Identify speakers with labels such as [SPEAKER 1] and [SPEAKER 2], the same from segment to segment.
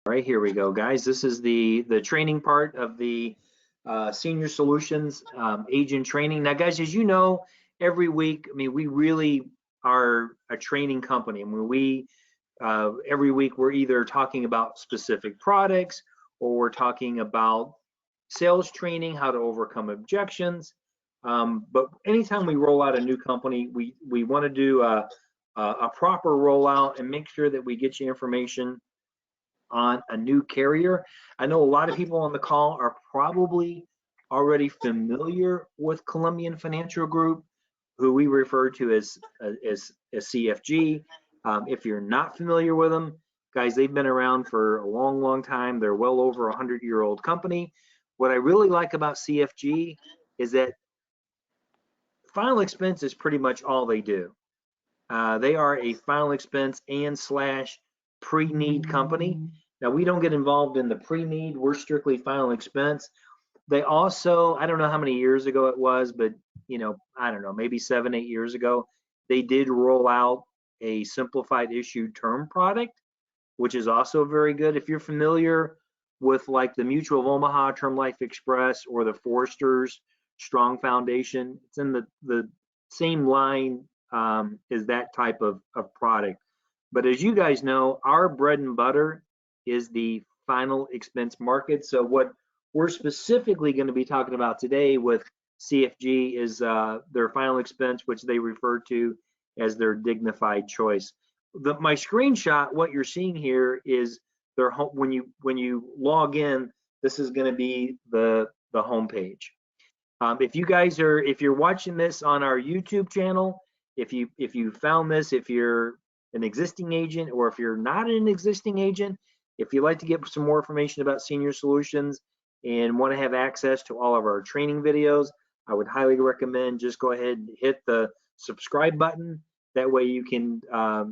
[SPEAKER 1] All right, here we go, guys. This is the training part of the Senior Solutions Agent Training. Now, guys, as you know, every week, I mean, we really are a training company. I mean, every week we're either talking about specific products or we're talking about sales training, how to overcome objections. But anytime we roll out a new company, we want to do a proper rollout and make sure that we get you information on a new carrier. I know a lot of people on the call are probably already familiar with Columbian Financial Group, who we refer to as CFG. If you're not familiar with them, guys, they've been around for a long, long time. They're well over 100-year-old company. What I really like about CFG is that final expense is pretty much all they do. They are a final expense and slash pre-need company. Now, we don't get involved in the pre-need. We're strictly final expense. They also, I don't know how many years ago it was, but I don't know, maybe 7, 8 years ago, they did roll out a simplified issue term product, which is also very good. If you're familiar with like the Mutual of Omaha Term Life Express or the Foresters Strong Foundation, it's in the same line as that type of product. But as you guys know, our bread and butter is the final expense market. So what we're specifically going to be talking about today with CFG is their final expense, which they refer to as their dignified choice. My screenshot, what you're seeing here is their home. When you log in, this is going to be the homepage. If you're watching this on our YouTube channel, if you found this, if you're an existing agent or if you're not an existing agent, if you'd like to get some more information about Senior Solutions and want to have access to all of our training videos, I would highly recommend just go ahead and hit the subscribe button. That way you can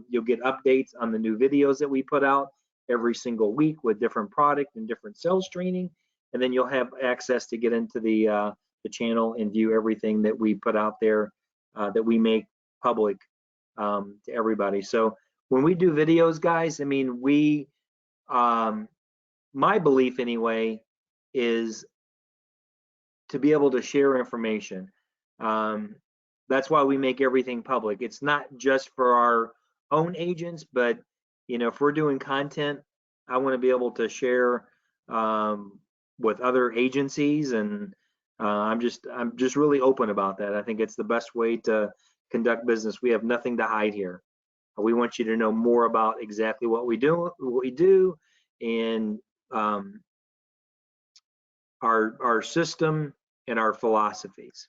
[SPEAKER 1] you'll get updates on the new videos that we put out every single week with different product and different sales training, and then you'll have access to get into the channel and view everything that we put out there that we make public to everybody. So when we do videos, guys, I mean, my belief anyway is to be able to share information. That's why we make everything public. It's not just for our own agents, but if we're doing content, I want to be able to share with other agencies, and I'm just really open about that. I think it's the best way to conduct business. We have nothing to hide here. We want you to know more about exactly what we do, and our system and our philosophies.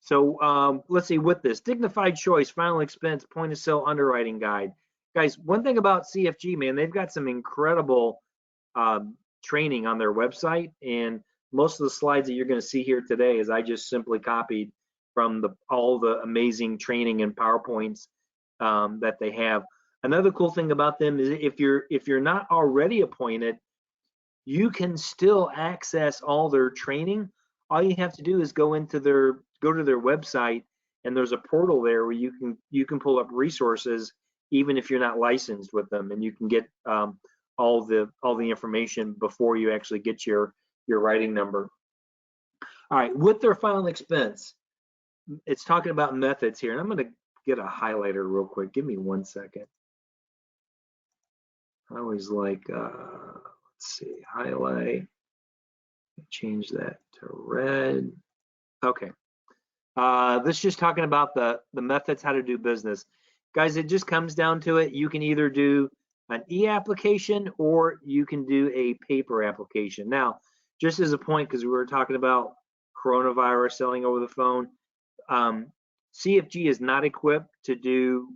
[SPEAKER 1] So let's see, with this dignified choice, final expense, point of sale underwriting guide. Guys, one thing about CFG, man, they've got some incredible training on their website, and most of the slides that you're going to see here today is I just simply copied from all the amazing training and PowerPoints that they have. Another cool thing about them is if you're not already appointed, you can still access all their training. All you have to do is go to their website, and there's a portal there where you can pull up resources even if you're not licensed with them, and you can get all the information before you actually get your writing number. All right, with their final expense, it's talking about methods here, and I'm going to get a highlighter real quick. Give me 1 second. I always like, let's see, highlight, change that to red. Okay. This is just talking about the methods, how to do business. Guys, it just comes down to it. You can either do an e-application or you can do a paper application. Now, just as a point, because we were talking about coronavirus selling over the phone, CFG is not equipped to do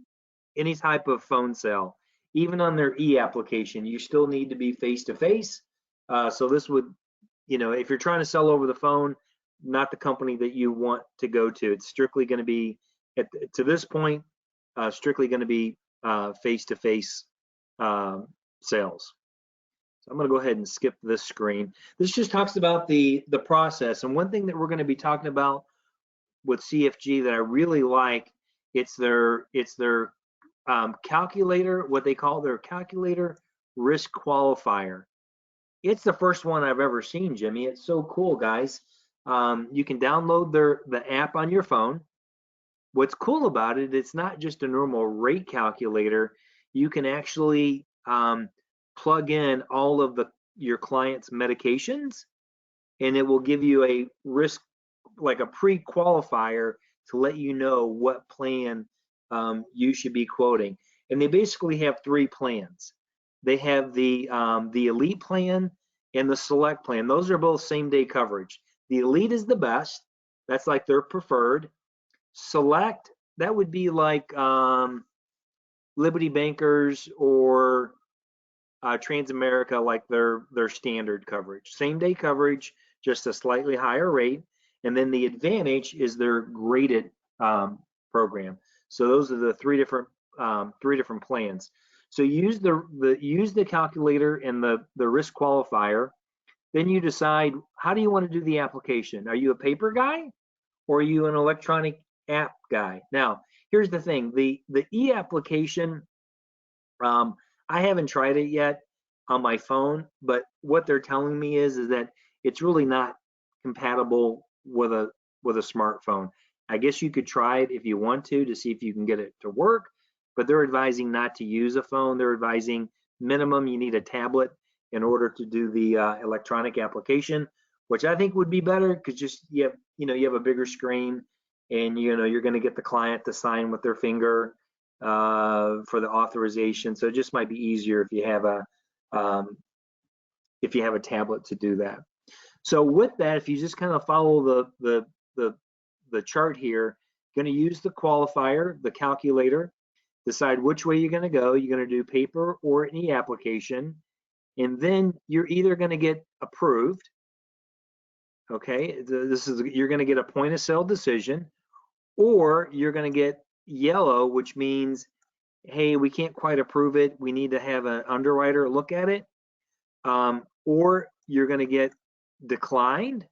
[SPEAKER 1] any type of phone sale. Even on their e-application, you still need to be face-to-face. So this would, if you're trying to sell over the phone, not the company that you want to go to. It's strictly going to be, to this point, strictly going to be face-to-face sales. So I'm going to go ahead and skip this screen. This just talks about the process. And one thing that we're going to be talking about with CFG that I really like, it's their calculator, what they call their calculator Risk Qualifier. It's the first one I've ever seen, Jimmy. It's so cool, guys. You can download the app on your phone. What's cool about it, it's not just a normal rate calculator. You can actually plug in all of your client's medications, and it will give you a risk, like a pre-qualifier, to let you know what plan you should be quoting. And they basically have 3 plans. They have the Elite plan and the Select plan. Those are both same-day coverage. The Elite is the best. That's like their preferred. Select, that would be like Liberty Bankers or Transamerica, like their standard coverage. Same-day coverage, just a slightly higher rate. And then the Advantage is their graded program. So those are the three different plans. So use the calculator and the risk qualifier. Then you decide, how do you want to do the application? Are you a paper guy or are you an electronic app guy? Now, here's the thing: the e-application, I haven't tried it yet on my phone, but what they're telling me is that it's really not compatible with a smartphone. I guess you could try it if you want to see if you can get it to work, but they're advising not to use a phone. They're advising minimum you need a tablet in order to do the electronic application, which I think would be better, because just you have a bigger screen, and you're going to get the client to sign with their finger for the authorization. So it just might be easier if you have a tablet to do that. So with that, if you just kind of follow the chart here, going to use the qualifier, the calculator, decide which way you're going to go. You're going to do paper or an e-application, and then you're either going to get approved. Okay, you're going to get a point of sale decision, or you're going to get yellow, which means, hey, we can't quite approve it. We need to have an underwriter look at it. Or you're going to get declined,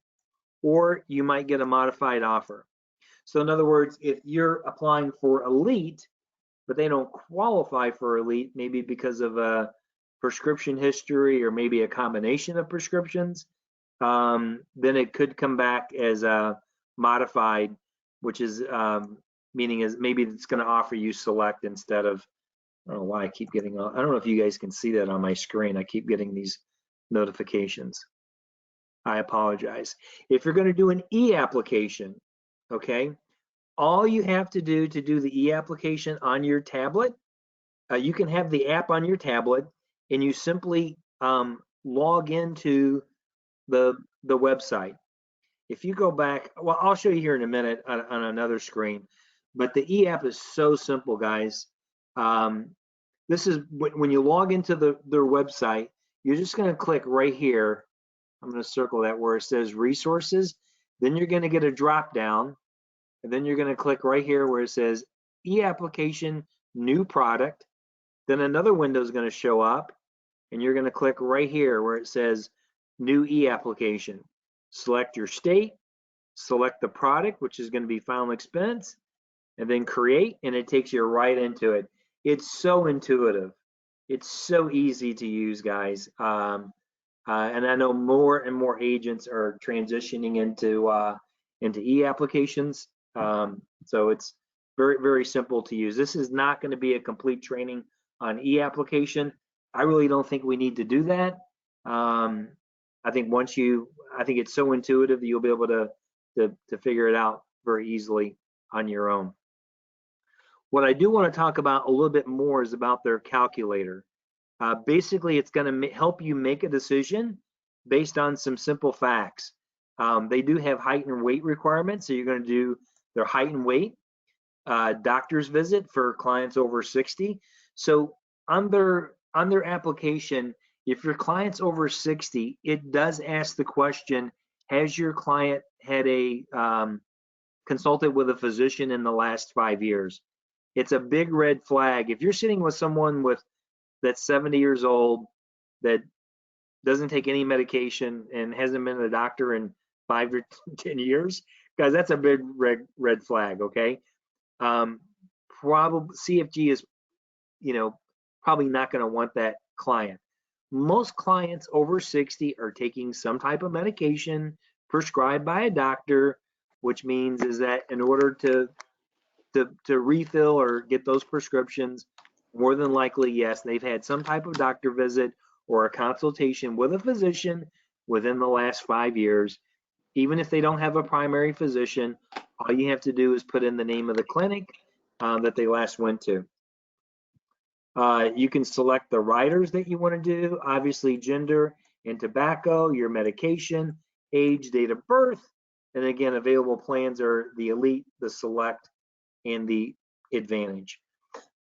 [SPEAKER 1] or you might get a modified offer. So in other words, if you're applying for Elite, but they don't qualify for Elite, maybe because of a prescription history or maybe a combination of prescriptions, then it could come back as a modified, which is meaning is maybe it's going to offer you Select instead of, I don't know why I keep getting, I don't know if you guys can see that on my screen. I keep getting these notifications. I apologize. If you're going to do an e-application, okay, all you have to do the e-application on your tablet, you can have the app on your tablet, and you simply log into the website. If you go back, well, I'll show you here in a minute on another screen, but the e-app is so simple, guys. This is when you log into their website, you're just going to click right here. I'm going to circle that where it says resources. Then you're going to get a drop down, and then you're going to click right here where it says e-application, new product. Then another window is going to show up, and you're going to click right here where it says new e-application. Select your state, select the product, which is going to be final expense, and then create, and it takes you right into it. It's so intuitive. It's so easy to use, guys. And I know more and more agents are transitioning into e-applications. So it's very, very simple to use. This is not going to be a complete training on e-application. I really don't think we need to do that. I think it's so intuitive that you'll be able to figure it out very easily on your own. What I do want to talk about a little bit more is about their calculator. Basically, it's going to help you make a decision based on some simple facts. They do have height and weight requirements, so you're going to do their height and weight, doctor's visit for clients over 60. So on their application, if your client's over 60, it does ask the question, has your client had a consulted with a physician in the last 5 years? It's a big red flag. If you're sitting with someone that's 70 years old, that doesn't take any medication and hasn't been to the doctor in 5 to 10 years, guys, that's a big red flag, okay? Probably CFG is, probably not going to want that client. most clients over 60 are taking some type of medication prescribed by a doctor, which means is that in order to refill or get those prescriptions, more than likely, yes, they've had some type of doctor visit or a consultation with a physician within the last 5 years. Even if they don't have a primary physician, all you have to do is put in the name of the clinic that they last went to. You can select the riders that you want to do, obviously gender and tobacco, your medication, age, date of birth, and again, available plans are the Elite, the Select, and the Advantage.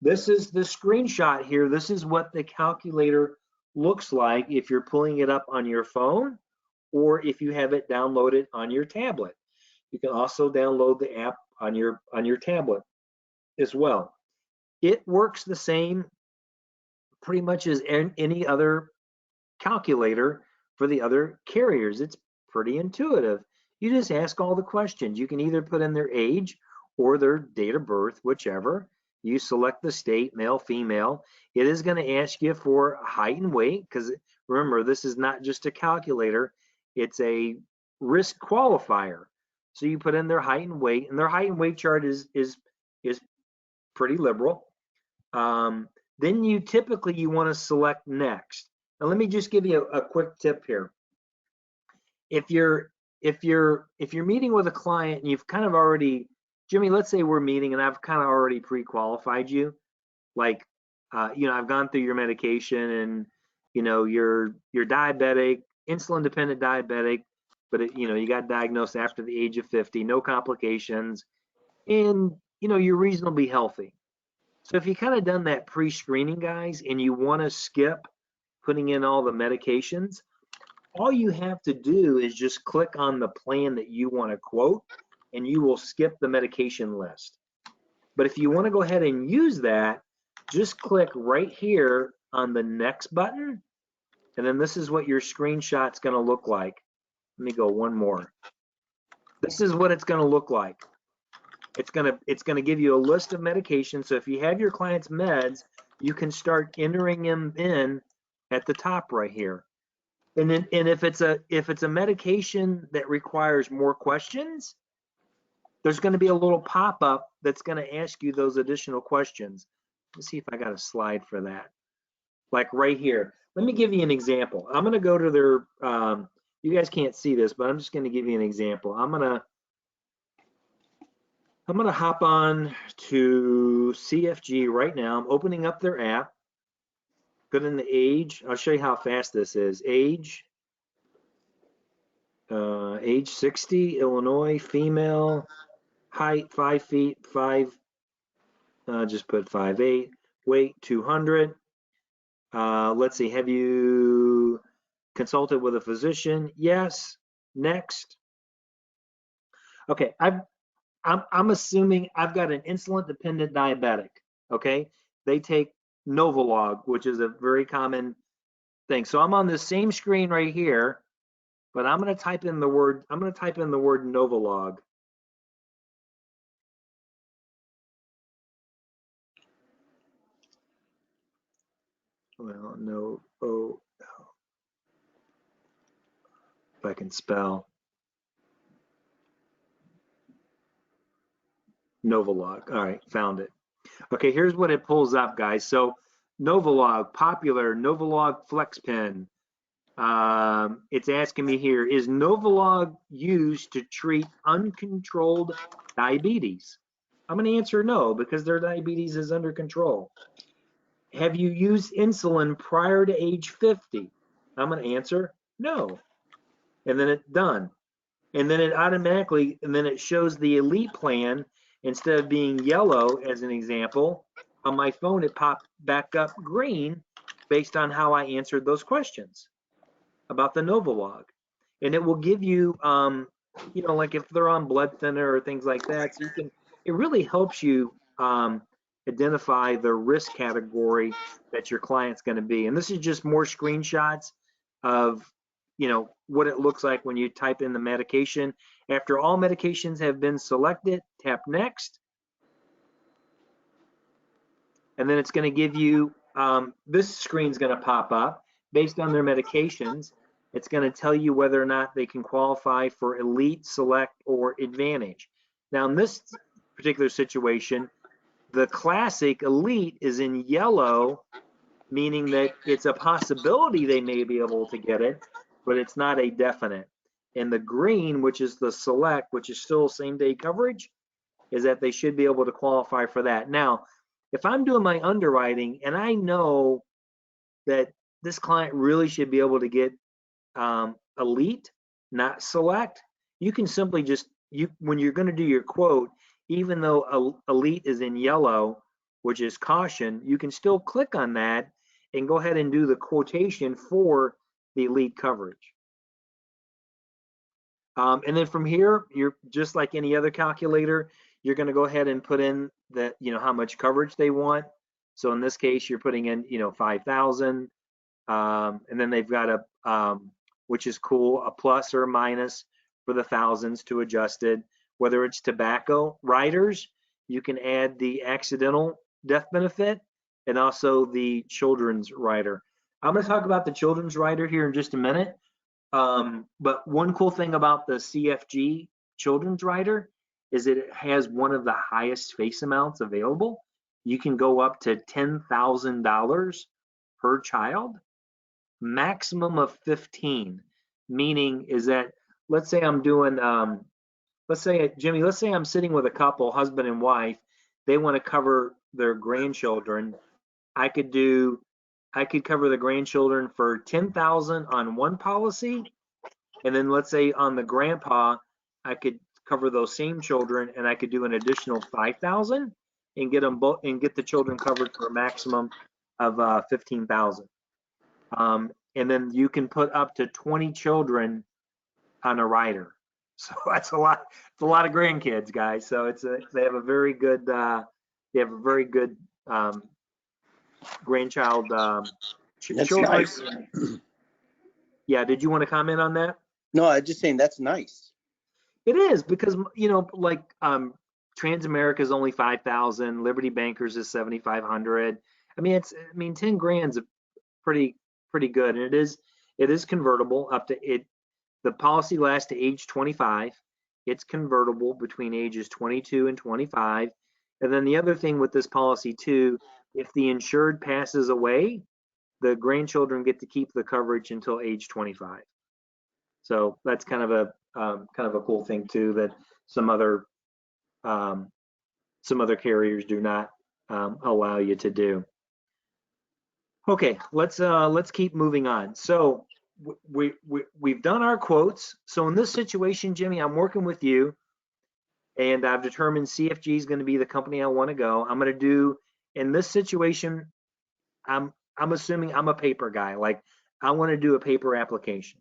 [SPEAKER 1] This is the screenshot here. This is what the calculator looks like if you're pulling it up on your phone or if you have it downloaded on your tablet. You can also download the app on your tablet as well. It works the same pretty much as any other calculator for the other carriers. It's pretty intuitive. You just ask all the questions. You can either put in their age or their date of birth, whichever. You select the state, male, female. It is going to ask you for height and weight, because remember, this is not just a calculator, it's a risk qualifier. So you put in their height and weight, and their height and weight chart is pretty liberal. Then you typically want to select next. Now let me just give you a quick tip here. If you're meeting with a client and you've kind of already, Jimmy, let's say we're meeting and I've kind of already pre-qualified you, like I've gone through your medication and you're diabetic, insulin dependent diabetic, but you got diagnosed after the age of 50, no complications, and you're reasonably healthy. So if you kind of done that pre-screening, guys, and you want to skip putting in all the medications, all you have to do is just click on the plan that you want to quote, and you will skip the medication list. But if you want to go ahead and use that, just click right here on the next button, and then this is what your screenshot's going to look like. Let me go one more. This is what it's going to look like. It's going to give you a list of medications. So if you have your client's meds, you can start entering them in at the top right here. And then if it's a medication that requires more questions, there's going to be a little pop-up that's going to ask you those additional questions. Let's see if I got a slide for that. Like right here. Let me give you an example. I'm going to go to their you guys can't see this, but I'm just going to give you an example. I'm going to hop on to CFG right now. I'm opening up their app. Put in the age. I'll show you how fast this is. Age 60, Illinois, female, height 5 feet 5. Just put 5'8", weight 200. Let's see. Have you consulted with a physician? Yes. Next. Okay. I'm assuming I've got an insulin-dependent diabetic, okay? They take Novolog, which is a very common thing. So I'm on the same screen right here, but I'm going to type in the word Novolog. Well, no, if I can spell. Novolog. All right, found it. Okay, here's what it pulls up, guys. So Novolog, popular, Novolog FlexPen. It's asking me here, is Novolog used to treat uncontrolled diabetes? I'm going to answer no, because their diabetes is under control. Have you used insulin prior to age 50? I'm going to answer no. And then it's done. And then it automatically, and then it shows the Elite plan. Instead of being yellow, as an example, on my phone, it popped back up green based on how I answered those questions about the Novolog. And it will give you, like if they're on blood thinner or things like that, so it really helps you identify the risk category that your client's going to be. And this is just more screenshots of, what it looks like when you type in the medication. After all medications have been selected, tap next. And then it's going to give you, this screen's going to pop up. based on their medications, it's going to tell you whether or not they can qualify for Elite, Select, or Advantage. Now, in this particular situation, the Classic Elite is in yellow, meaning that it's a possibility they may be able to get it, but it's not a definite. And the green, which is the Select, which is still same day coverage, is that they should be able to qualify for that. Now, if I'm doing my underwriting and I know that this client really should be able to get Elite, not Select, you can simply just, when you're going to do your quote, even though Elite is in yellow, which is caution, you can still click on that and go ahead and do the quotation for the Elite coverage. And then from here, you're just like any other calculator, you're going to go ahead and put in the, how much coverage they want. So in this case, you're putting in, 5,000, and then they've got a, which is cool, a plus or a minus for the thousands to adjust it. Whether it's tobacco riders, you can add the accidental death benefit and also the children's rider. I'm going to talk about the children's rider here in just a minute. But one cool thing about the CFG children's rider is that it has one of the highest face amounts available. You can go up to $10,000 per child, maximum of 15, meaning is that, let's say I'm doing, Jimmy, let's say I'm sitting with a couple, husband and wife, they want to cover their grandchildren. I could cover the grandchildren for 10,000 on one policy, and then let's say on the grandpa, I could cover those same children, and I could do an additional 5,000 and get them both and get the children covered for a maximum of 15,000. And then you can put up to 20 children on a rider. So that's a lot. It's a lot of grandkids, guys. So they have a very good grandchild.
[SPEAKER 2] That's
[SPEAKER 1] children.
[SPEAKER 2] nice.
[SPEAKER 1] Yeah. Did you want to comment on that?
[SPEAKER 2] No, I'm just saying that's nice.
[SPEAKER 1] It is, because like Transamerica is only 5,000, Liberty Bankers is 7,500. I mean 10 grand's pretty good, and it is convertible up to it. The policy lasts to age 25. It's convertible between ages 22 and 25. And then the other thing with this policy too, if the insured passes away, the grandchildren get to keep the coverage until age 25. So that's kind of a cool thing too, that some other carriers do not allow you to do. Okay, let's keep moving on. So we've done our quotes. So in this situation, Jimmy, I'm working with you, and I've determined CFG is going to be the company I want to go. I'm going to do, in this situation, I'm assuming I'm a paper guy. Like, I want to do a paper application.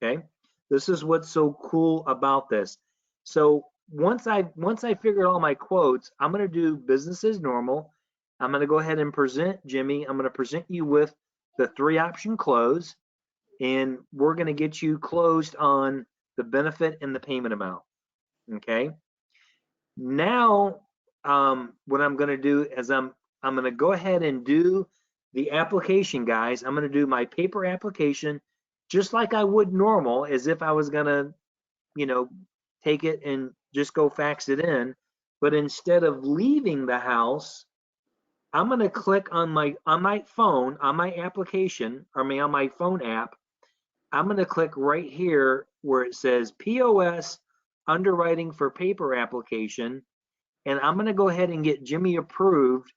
[SPEAKER 1] Okay, this is what's so cool about this. So once I figured all my quotes, I'm going to do business as normal. I'm going to go ahead and present, Jimmy. I'm going to present you with the 3-option close, and we're going to get you closed on the benefit and the payment amount. Okay. Now, what I'm going to do is I'm going to go ahead and do the application, guys. I'm going to do my paper application just like I would normal, as if I was going to, take it and just go fax it in. But instead of leaving the house, I'm going to click on my phone, on my application, or on my phone app. I'm going to click right here where it says POS Underwriting for Paper Application, and I'm going to go ahead and get Jimmy approved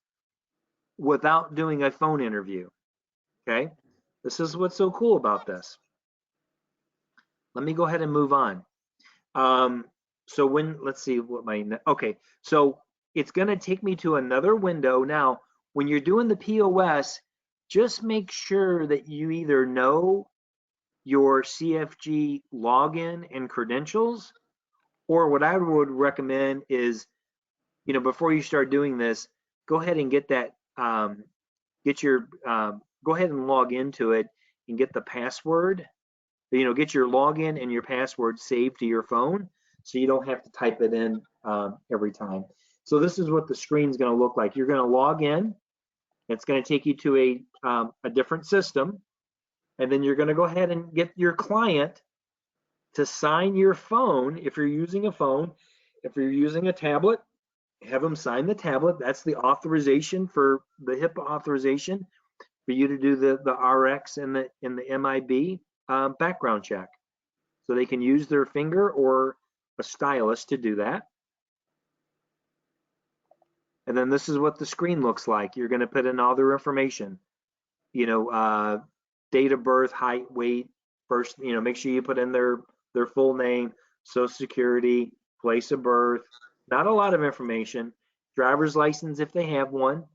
[SPEAKER 1] without doing a phone interview. Okay, this is what's so cool about this. Let me go ahead and move on. So let's see what okay, so it's going to take me to another window. Now, when you're doing the POS, just make sure that you either know your CFG login and credentials, or what I would recommend is, before you start doing this, go ahead and get that, go ahead and log into it and get the password, get your login and your password saved to your phone, so you don't have to type it in every time. So this is what the screen's going to look like. You're going to log in. It's going to take you to a different system. And then you're going to go ahead and get your client to sign your phone if you're using a phone. If you're using a tablet, have them sign the tablet. That's the authorization for the HIPAA authorization for you to do the RX and the MIB background check. So they can use their finger or a stylus to do that. And then this is what the screen looks like. You're going to put in all their information, you know, date of birth, height, weight, first, you know, make sure you put in their full name, social security, place of birth, not a lot of information, driver's license if they have one.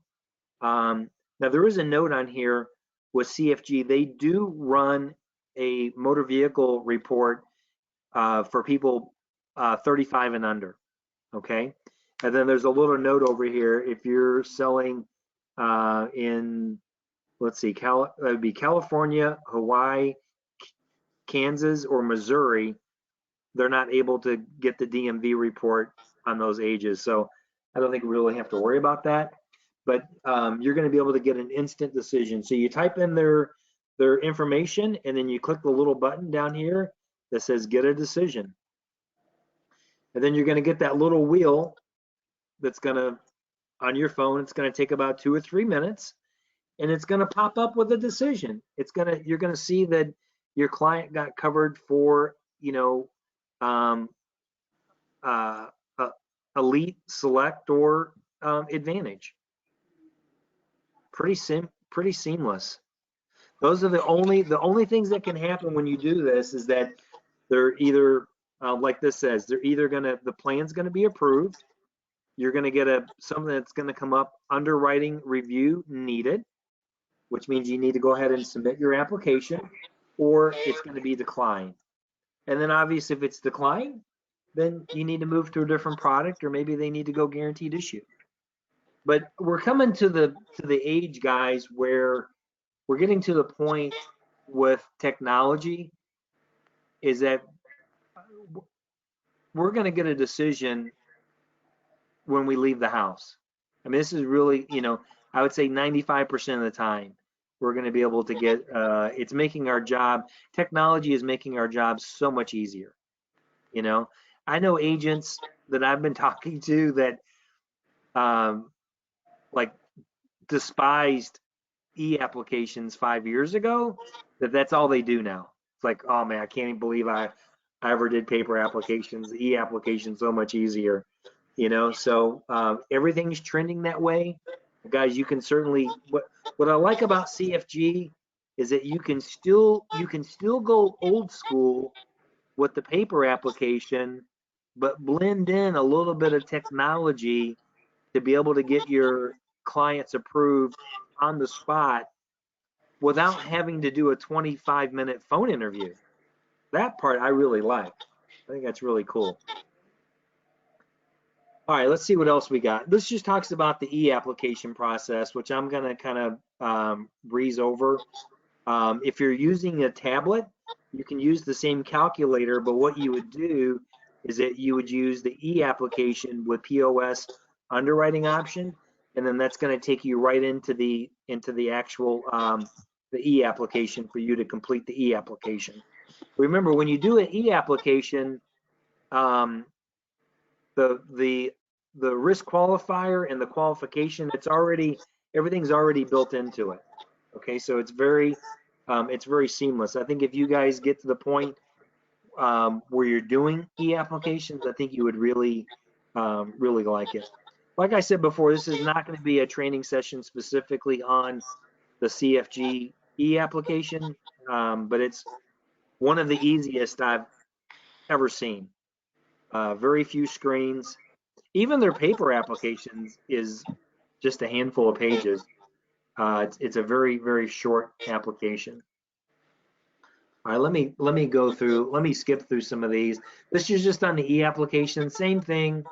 [SPEAKER 1] Now there is a note on here with CFG. They do run a motor vehicle report for people 35 and under, okay? And then there's a little note over here. If you're selling in, let's see, it would be California, Hawaii, Kansas, or Missouri, they're not able to get the DMV report on those ages. So I don't think we really have to worry about that. But you're going to be able to get an instant decision. So you type in their information, and then you click the little button down here that says get a decision. And then you're going to get that little wheel that's going to, on your phone, it's going to take about 2 or 3 minutes, and it's going to pop up with a decision. You're going to see that your client got covered for, you know, elite, select, or advantage. Pretty seamless. Those are the only things that can happen when you do this is that they're either like this says, they're either the plan's gonna be approved. You're gonna get something that's gonna come up, underwriting review needed, which means you need to go ahead and submit your application, or it's gonna be declined. And then obviously if it's declined, then you need to move to a different product, or maybe they need to go guaranteed issue. But we're coming to the age, guys, where we're getting to the point with technology is that we're going to get a decision when we leave the house. I mean, this is really, you know, I would say 95% of the time we're going to be able to get, it's making our job, technology is making our job so much easier. You know, I know agents that I've been talking to that like despised e-applications 5 years ago, that's all they do now. It's like, oh man, I can't even believe I ever did paper applications. E-application so much easier, you know. So everything's trending that way, guys. You can certainly, what I like about CFG is that you can still go old school with the paper application, but blend in a little bit of technology to be able to get your clients approved on the spot without having to do a 25-minute phone interview. That part I really like. I think that's really cool. All right, let's see what else we got. This just talks about the e-application process, which I'm going to kind of breeze over. If you're using a tablet, you can use the same calculator, but what you would do is that you would use the e-application with POS underwriting option, and then that's going to take you right into the actual the e-application for you to complete the e-application. Remember, when you do an e-application, the risk qualifier and the qualification, everything's already built into it. Okay, so it's very seamless. I think if you guys get to the point where you're doing e-applications, I think you would really like it. Like I said before, this is not going to be a training session specifically on the CFG e-application, but it's one of the easiest I've ever seen. Very few screens. Even their paper applications is just a handful of pages. It's a very short application. All right, let me go through. Let me skip through some of these. This is just on the e-application. Same thing.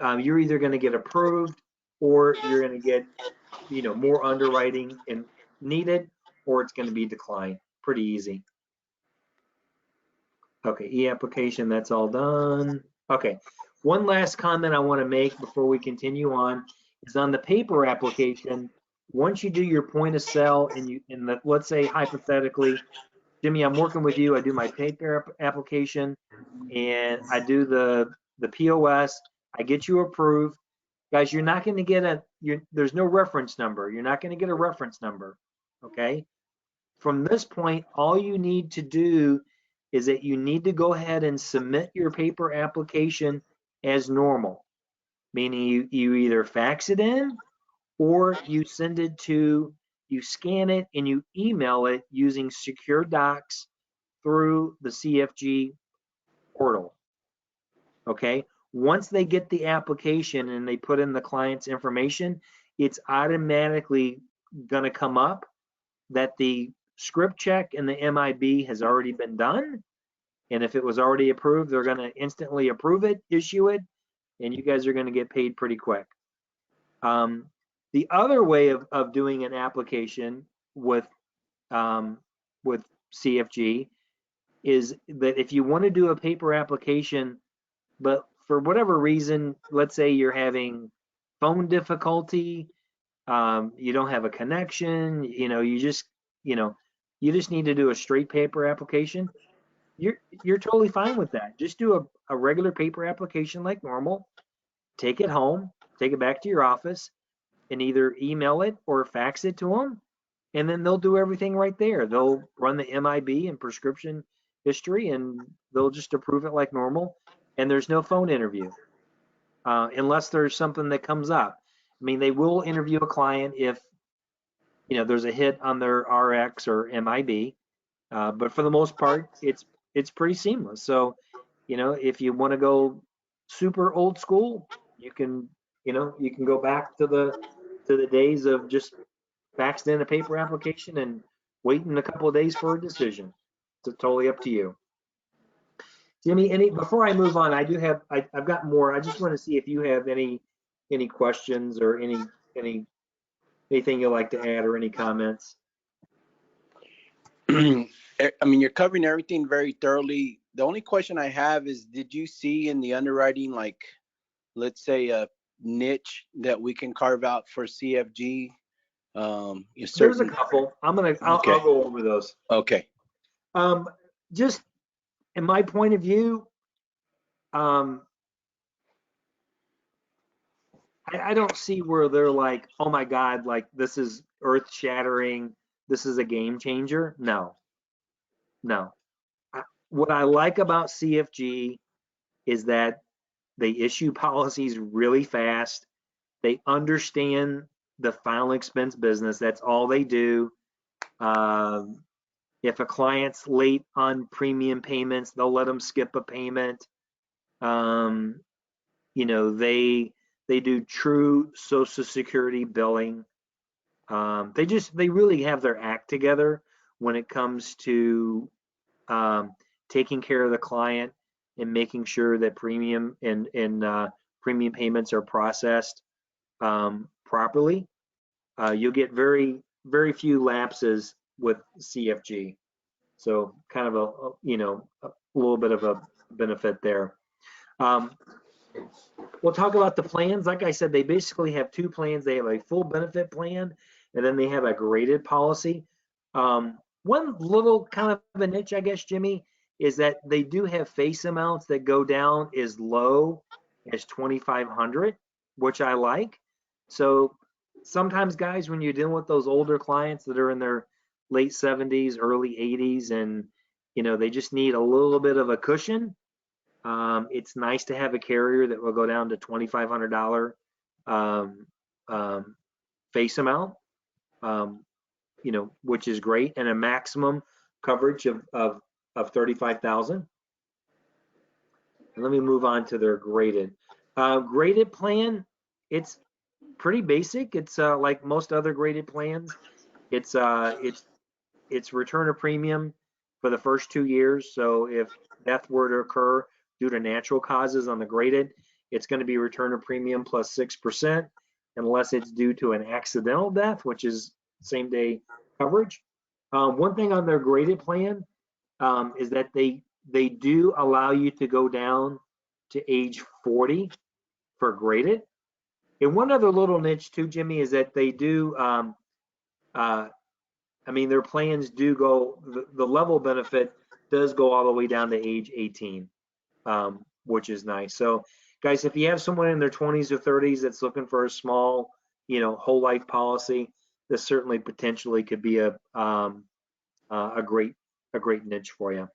[SPEAKER 1] You're either going to get approved, or you're going to get, you know, more underwriting and needed, or it's going to be declined. Pretty easy. Okay, e-application, that's all done. Okay, one last comment I want to make before we continue on is on the paper application. Once you do your point of sale and let's say hypothetically, Jimmy, I'm working with you, I do my paper application and I do the POS, I get you approved. Guys, you're not going to get there's no reference number. You're not going to get a reference number, okay? From this point, all you need to do is that you need to go ahead and submit your paper application as normal, meaning you either fax it in or you scan it and you email it using secure docs through the CFG portal, okay? Once they get the application and they put in the client's information, it's automatically going to come up that the script check and the MIB has already been done. And if it was already approved, they're going to instantly approve it, issue it, and you guys are going to get paid pretty quick. The other way of doing an application with CFG is that if you want to do a paper application, but for whatever reason, let's say you're having phone difficulty, you don't have a connection, you just need to do a straight paper application, you're totally fine with that. Just do a regular paper application like normal, take it home, take it back to your office, and either email it or fax it to them, and then they'll do everything right there. They'll run the MIB and prescription history, and they'll just approve it like normal, and there's no phone interview unless there's something that comes up. I mean, they will interview a client if there's a hit on their RX or MIB, but for the most part, it's pretty seamless. So, if you want to go super old school, you can go back to the days of just faxed in a paper application and waiting a couple of days for a decision. It's totally up to you. Jimmy, before I move on, I've got more. I just want to see if you have any questions or anything you'd like to add or any comments.
[SPEAKER 2] I mean, you're covering everything very thoroughly. The only question I have is, did you see in the underwriting, like, let's say a niche that we can carve out for CFG?
[SPEAKER 1] There's a couple. I'll go over those.
[SPEAKER 2] Okay.
[SPEAKER 1] Just in my point of view, I don't see where they're like, oh my God, like this is earth shattering. This is a game changer. No. What I like about CFG is that they issue policies really fast. They understand the final expense business. That's all they do. If a client's late on premium payments, they'll let them skip a payment. They do true Social Security billing. They really have their act together when it comes to taking care of the client and making sure that premium and premium payments are processed properly. You'll get very, very few lapses with CFG. So kind of a little bit of a benefit there. We'll talk about the plans. Like I said, they basically have two plans. They have a full benefit plan, and then they have a graded policy. One little kind of a niche, I guess, Jimmy, is that they do have face amounts that go down as low as $2,500, which I like. So sometimes, guys, when you're dealing with those older clients that are in their late 70s, early 80s, and they just need a little bit of a cushion, it's nice to have a carrier that will go down to $2,500 face amount, which is great, and a maximum coverage of 35,000. And let me move on to their graded. Graded plan, it's pretty basic. It's like most other graded plans. It's return of premium for the first 2 years. So if death were to occur due to natural causes on the graded, it's going to be return of premium plus 6%, unless it's due to an accidental death, which is same day coverage. One thing on their graded plan is that they do allow you to go down to age 40 for graded. And one other little niche too, Jimmy, is that they do I mean, their plans do go, the level benefit does go all the way down to age 18, which is nice. So guys, if you have someone in their 20s or 30s that's looking for a small, whole life policy, this certainly potentially could be a great niche for you.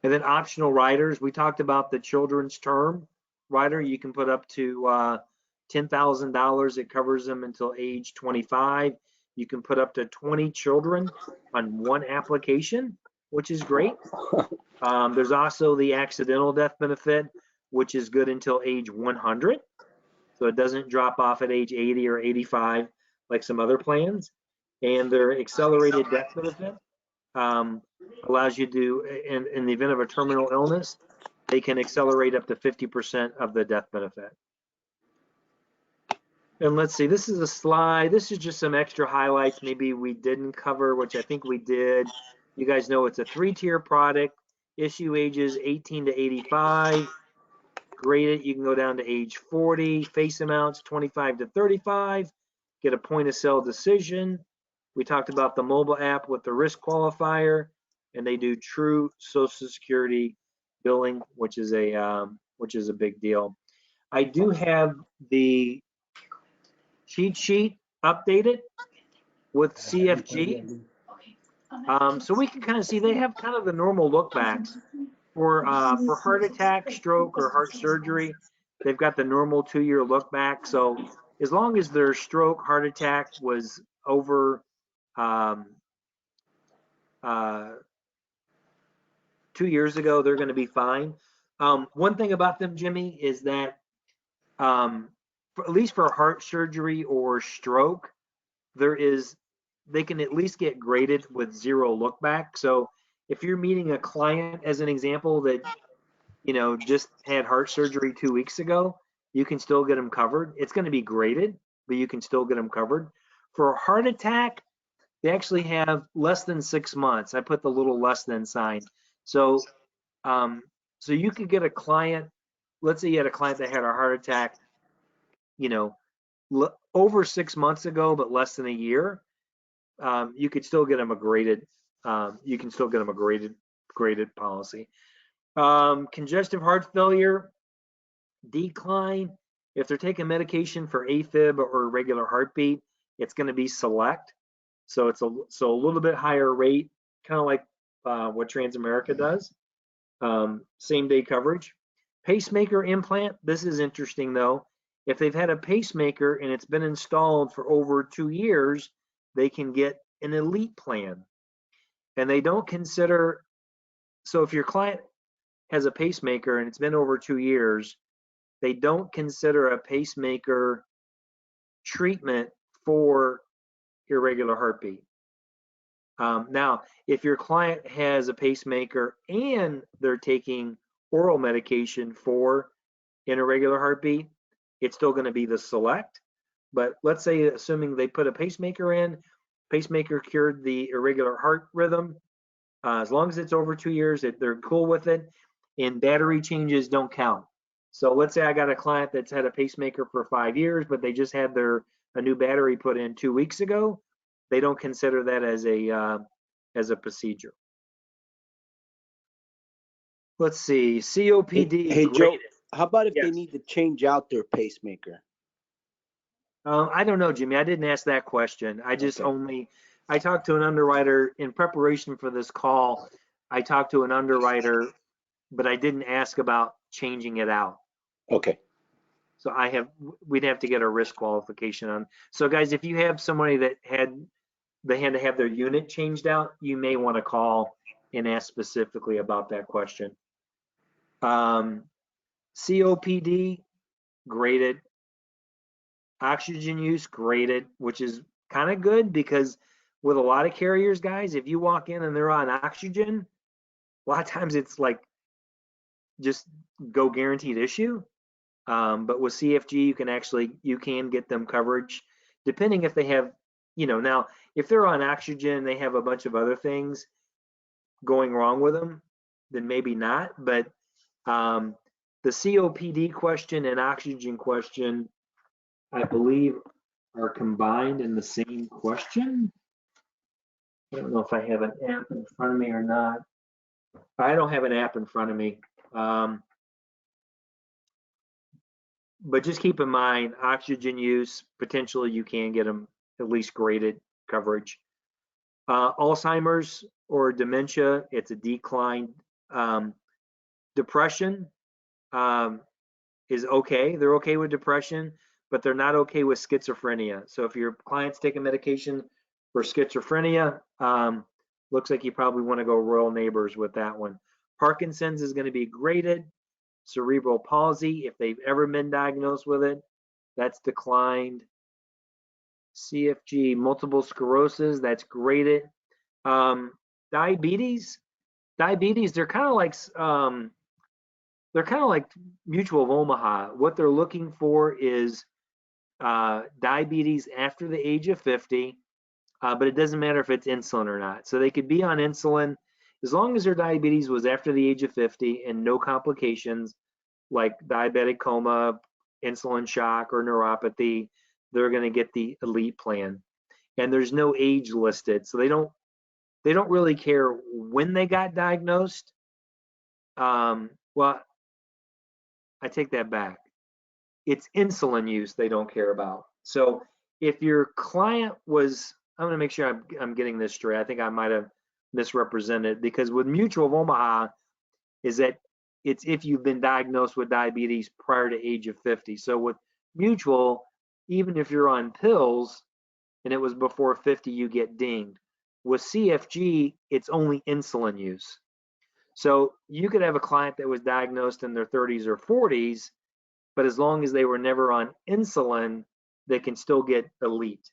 [SPEAKER 1] And then optional riders, we talked about the children's term rider. You can put up to $10,000. It covers them until age 25. You can put up to 20 children on one application, which is great. There's also the accidental death benefit, which is good until age 100. So it doesn't drop off at age 80 or 85 like some other plans. And their accelerated death benefit allows you to, in the event of a terminal illness, they can accelerate up to 50% of the death benefit. And let's see, this is a slide. This is just some extra highlights maybe we didn't cover, which I think we did. You guys know it's a 3-tier product. Issue ages 18 to 85. Graded, you can go down to age 40. Face amounts 25 to 35. Get a point of sale decision. We talked about the mobile app with the risk qualifier, and they do true Social Security billing, which is a big deal. I do have the cheat sheet updated with CFG. So we can kind of see they have kind of the normal look backs for heart attack, stroke, or heart surgery. They've got the normal 2-year look back. So as long as their stroke, heart attack was over 2 years ago, they're going to be fine. One thing about them, Jimmy, is that at least for heart surgery or stroke, they can at least get graded with 0 look back. So if you're meeting a client, as an example, that just had heart surgery 2 weeks ago, you can still get them covered. It's going to be graded, but you can still get them covered. For a heart attack, they actually have less than 6 months. I put the little less than sign. So you could get a client, let's say you had a client that had a heart attack, over 6 months ago, but less than a year. You could still get them a graded. You can still get them a graded policy. Congestive heart failure, decline. If they're taking medication for AFib or irregular heartbeat, it's going to be select. So it's a little bit higher rate, kind of like what Transamerica does. Same day coverage. Pacemaker implant. This is interesting though. If they've had a pacemaker and it's been installed for over 2 years, they can get an elite plan. And they don't consider, so if your client has a pacemaker and it's been over 2 years, they don't consider a pacemaker treatment for irregular heartbeat. Now, if your client has a pacemaker and they're taking oral medication for an irregular heartbeat, it's still going to be the select. But let's say, assuming they put a pacemaker in, pacemaker cured the irregular heart rhythm, as long as it's over 2 years, they're cool with it, and battery changes don't count. So let's say I got a client that's had a pacemaker for 5 years, but they just had a new battery put in 2 weeks ago. They don't consider that as a procedure. Let's see, COPD.
[SPEAKER 2] Hey Joe, how about if they need to change out their pacemaker?
[SPEAKER 1] I don't know, Jimmy. I didn't ask that question. I just I talked to an underwriter in preparation for this call. I talked to an underwriter, but I didn't ask about changing it out.
[SPEAKER 2] Okay.
[SPEAKER 1] So we'd have to get a risk qualification on. So guys, if you have somebody that they had to have their unit changed out, you may want to call and ask specifically about that question. COPD, graded. Oxygen use, graded, which is kind of good because with a lot of carriers, guys, if you walk in and they're on oxygen, a lot of times it's like just go guaranteed issue. But with CFG, you can get them coverage depending if they have, now if they're on oxygen, they have a bunch of other things going wrong with them, then maybe not. But the COPD question and oxygen question, I believe, are combined in the same question. I don't know if I have an app in front of me or not. I don't have an app in front of me. But just keep in mind, oxygen use, potentially you can get them at least graded coverage. Alzheimer's or dementia, it's a decline. Depression is okay. They're okay with depression, but they're not okay with schizophrenia. So if your client's taking medication for schizophrenia, looks like you probably want to go Royal Neighbors with that one. Parkinson's is going to be graded. Cerebral palsy, if they've ever been diagnosed with it, that's declined. CFG, multiple sclerosis, that's graded. Diabetes, they're kind of like Mutual of Omaha. What they're looking for is diabetes after the age of 50, but it doesn't matter if it's insulin or not. So they could be on insulin as long as their diabetes was after the age of 50 and no complications like diabetic coma, insulin shock, or neuropathy. They're going to get the elite plan. And there's no age listed, so they don't really care when they got diagnosed. Well, I take that back. It's insulin use they don't care about. So if your client was, I'm going to make sure I'm getting this straight. I think I might have misrepresented, because with Mutual of Omaha is that it's if you've been diagnosed with diabetes prior to age of 50. So with Mutual, even if you're on pills and it was before 50, you get dinged. With CFG, it's only insulin use. So you could have a client that was diagnosed in their 30s or 40s, but as long as they were never on insulin, they can still get elite.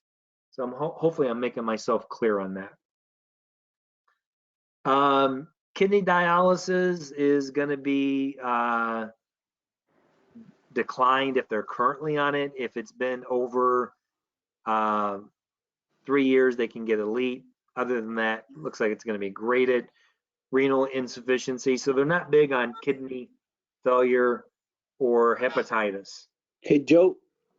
[SPEAKER 1] So hopefully I'm making myself clear on that. Kidney dialysis is going to be declined if they're currently on it. If it's been over 3 years, they can get elite. Other than that, looks like it's going to be graded. Renal insufficiency, so they're not big on kidney failure or hepatitis.
[SPEAKER 2] Hey, Joe,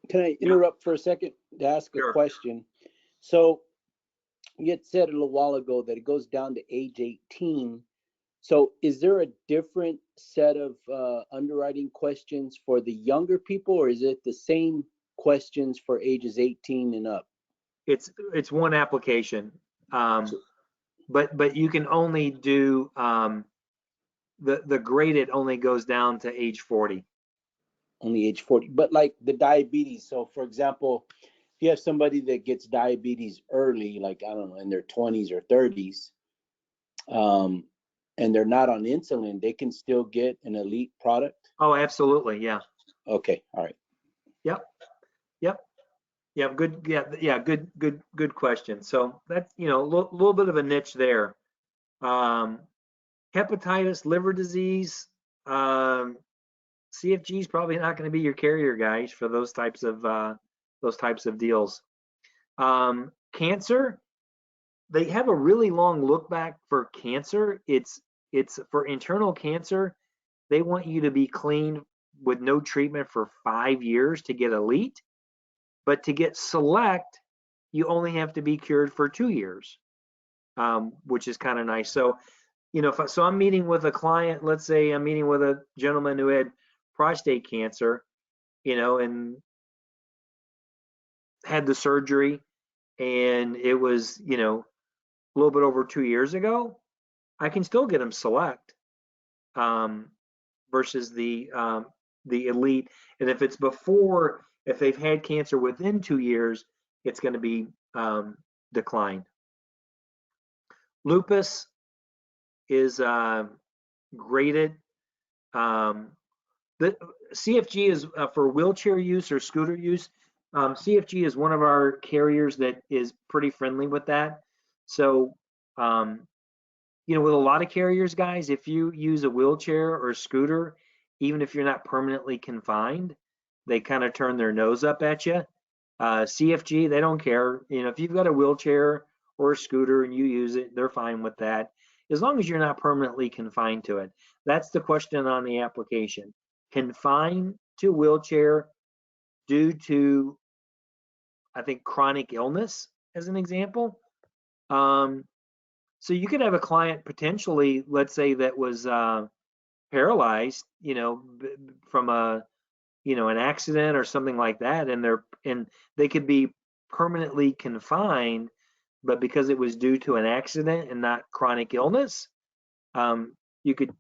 [SPEAKER 2] can I interrupt for a second to ask a question? So you had said a little while ago that it goes down to age 18. So is there a different set of underwriting questions for the younger people, or is it the same questions for ages 18 and up?
[SPEAKER 1] It's one application, but you can only do the graded only goes down to age 40.
[SPEAKER 2] Only age 40, but like the diabetes. So for example, if you have somebody that gets diabetes early, like, I don't know, in their 20s or 30s, and they're not on insulin, they can still get an elite product?
[SPEAKER 1] Oh, absolutely, yeah.
[SPEAKER 2] Okay, all right.
[SPEAKER 1] Yep. Good. Yeah. Good question. So that's a little bit of a niche there. Hepatitis, liver disease, CFG is probably not going to be your carrier, guys, for those types of deals. Cancer, they have a really long look back for cancer. It's for internal cancer, they want you to be clean with no treatment for 5 years to get elite, but to get select, you only have to be cured for 2 years, which is kind of nice. So, if I'm meeting with a client, let's say I'm meeting with a gentleman who had prostate cancer, and had the surgery, and it was, a little bit over 2 years ago, I can still get them select versus the elite. And if it's before, if they've had cancer within 2 years, it's going to be declined. Lupus is graded. The CFG is for wheelchair use or scooter use. CFG is one of our carriers that is pretty friendly with that. So, with a lot of carriers, guys, if you use a wheelchair or a scooter, even if you're not permanently confined, they kind of turn their nose up at you. CFG, they don't care. If you've got a wheelchair or a scooter and you use it, they're fine with that, as long as you're not permanently confined to it. That's the question on the application. Confined to wheelchair due to I think, chronic illness as an example. So you could have a client potentially, let's say, that was paralyzed, from an accident or something like that, and they could be permanently confined, but because it was due to an accident and not chronic illness, you could,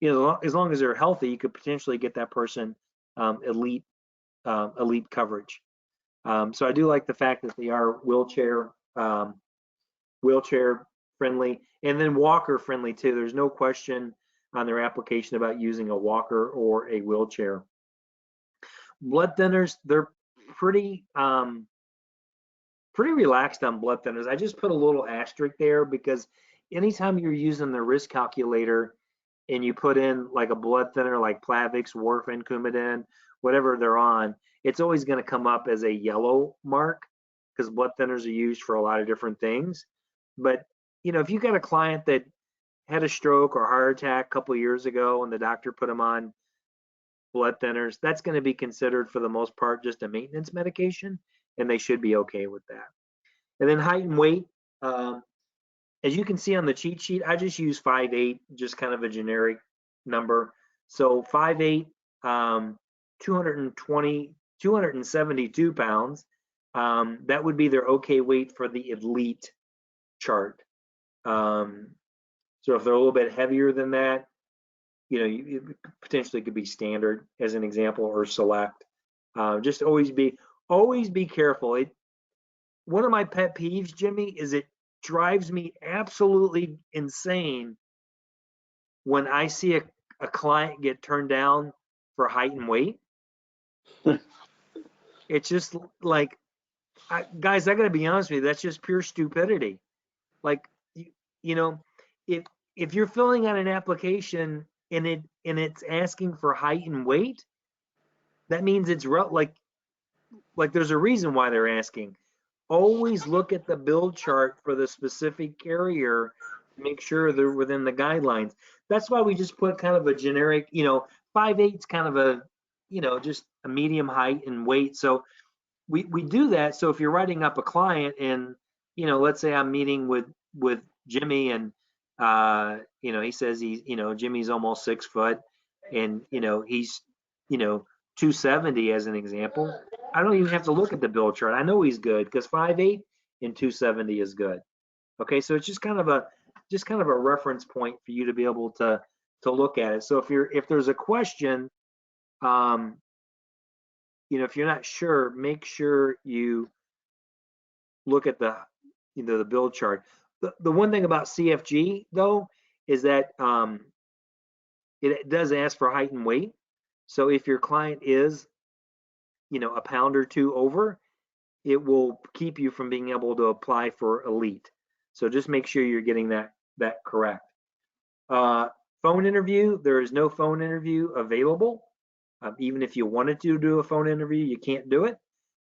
[SPEAKER 1] as long as they're healthy, you could potentially get that person elite coverage. So I do like the fact that they are wheelchair friendly, and then walker friendly too. There's no question on their application about using a walker or a wheelchair. Blood thinners, they're pretty relaxed on blood thinners. I just put a little asterisk there because anytime you're using the risk calculator and you put in like a blood thinner like Plavix, warfarin, Coumadin, whatever they're on, it's always going to come up as a yellow mark because blood thinners are used for a lot of different things. But if you got a client that had a stroke or heart attack a couple of years ago and the doctor put them on blood thinners, that's going to be considered for the most part just a maintenance medication, and they should be okay with that. And then height and weight, as you can see on the cheat sheet, I just use 5'8", just kind of a generic number. So 5'8", 272 pounds. That would be their okay weight for the elite chart. So if they're a little bit heavier than that, you potentially could be standard as an example, or select. Just always be careful. One of my pet peeves, Jimmy, is it drives me absolutely insane when I see a client get turned down for height and weight. It's just like, guys, I got to be honest with you, that's just pure stupidity. Like, if you're filling out an application and it's asking for height and weight, that means it's like there's a reason why they're asking. Always look at the build chart for the specific carrier to make sure they're within the guidelines. That's why we just put kind of a generic, 5'8" kind of a, just a medium height and weight. So we do that. So if you're writing up a client and, let's say I'm meeting with Jimmy and, he says Jimmy's almost 6 foot and, he's, 270 as an example. I don't even have to look at the build chart. I know he's good because 5'8" and 270 is good. Okay, so it's just kind of a reference point for you to be able to look at it. So if there's a question, if you're not sure, make sure you look at the build chart. The one thing about CFG though is that it does ask for height and weight. So if your client is a pound or two over, it will keep you from being able to apply for elite. So just make sure you're getting that correct. Phone interview, there is no phone interview available. Even if you wanted to do a phone interview, you can't do it.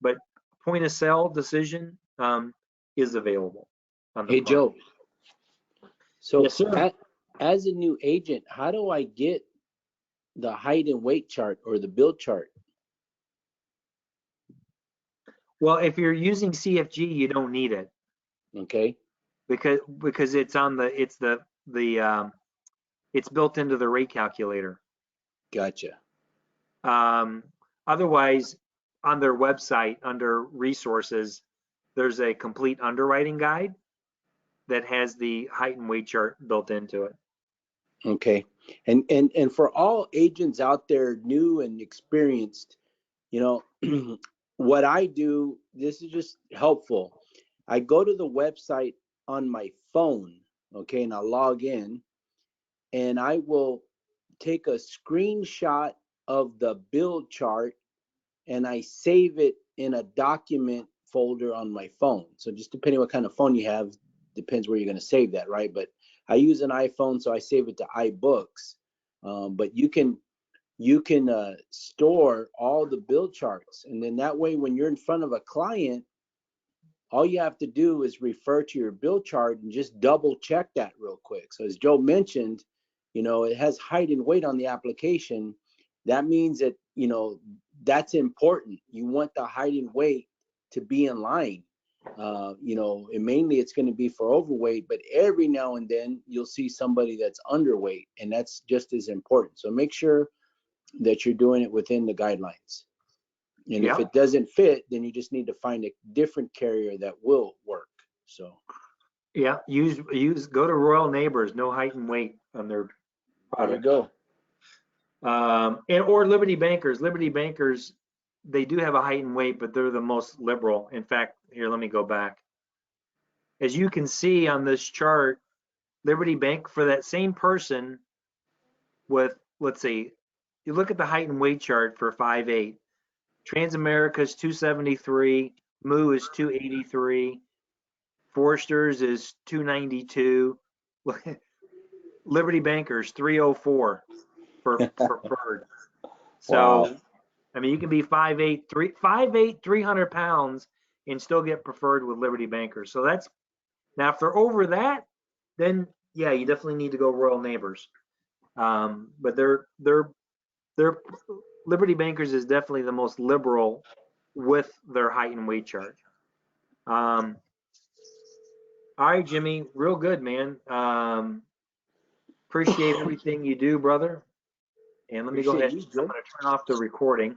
[SPEAKER 1] But point of sale decision is available.
[SPEAKER 2] Hey, Joe. So
[SPEAKER 1] yes, sir.
[SPEAKER 2] As a new agent, how do I get the height and weight chart or the build chart?
[SPEAKER 1] Well, if you're using CFG, you don't need it.
[SPEAKER 2] Okay.
[SPEAKER 1] Because it's it's built into the rate calculator.
[SPEAKER 2] Gotcha.
[SPEAKER 1] Otherwise, on their website under resources, there's a complete underwriting guide that has the height and weight chart built into it.
[SPEAKER 2] Okay. And for all agents out there, new and experienced, what I do, this is just helpful. I go to the website on my phone, okay, and I log in, and I will take a screenshot of the build chart and I save it in a document folder on my phone. So just depending what kind of phone you have, depends where you're going to save that, right? But I use an iPhone, so I save it to iBooks. But you can store all the build charts, and then that way when you're in front of a client, all you have to do is refer to your build chart and just double check that real quick. So as Joe mentioned, it has height and weight on the application. That means that that's important. You want the height and weight to be in line. You know, and mainly it's going to be for overweight, but every now and then you'll see somebody that's underweight, and that's just as important. So make sure that you're doing it within the guidelines. And if
[SPEAKER 1] Yeah.
[SPEAKER 2] it doesn't fit, then you just need to find a different carrier that will work. So
[SPEAKER 1] Yeah, go to Royal Neighbors, no height and weight on their
[SPEAKER 2] there you
[SPEAKER 1] product.
[SPEAKER 2] go.
[SPEAKER 1] Or Liberty Bankers. Liberty Bankers, they do have a height and weight, but they're the most liberal. In fact, here, let me go back. As you can see on this chart, Liberty Bank, for that same person with, let's see, you look at the height and weight chart for 5'8". Transamerica's 273, Moo is 283, Forster's is 292. Liberty Bankers 304 for preferred. So,
[SPEAKER 2] Wow.
[SPEAKER 1] I mean, you can be 5'8", 300 pounds and still get preferred with Liberty Bankers. So that's, now if they're over that, then yeah, you definitely need to go Royal Neighbors. But they're Liberty Bankers is definitely the most liberal with their height and weight chart. All right, Jimmy, real good, man. Appreciate everything you do, brother. And let me go
[SPEAKER 2] Appreciate
[SPEAKER 1] ahead.
[SPEAKER 2] you,
[SPEAKER 1] I'm
[SPEAKER 2] Joe.
[SPEAKER 1] going to turn off the recording.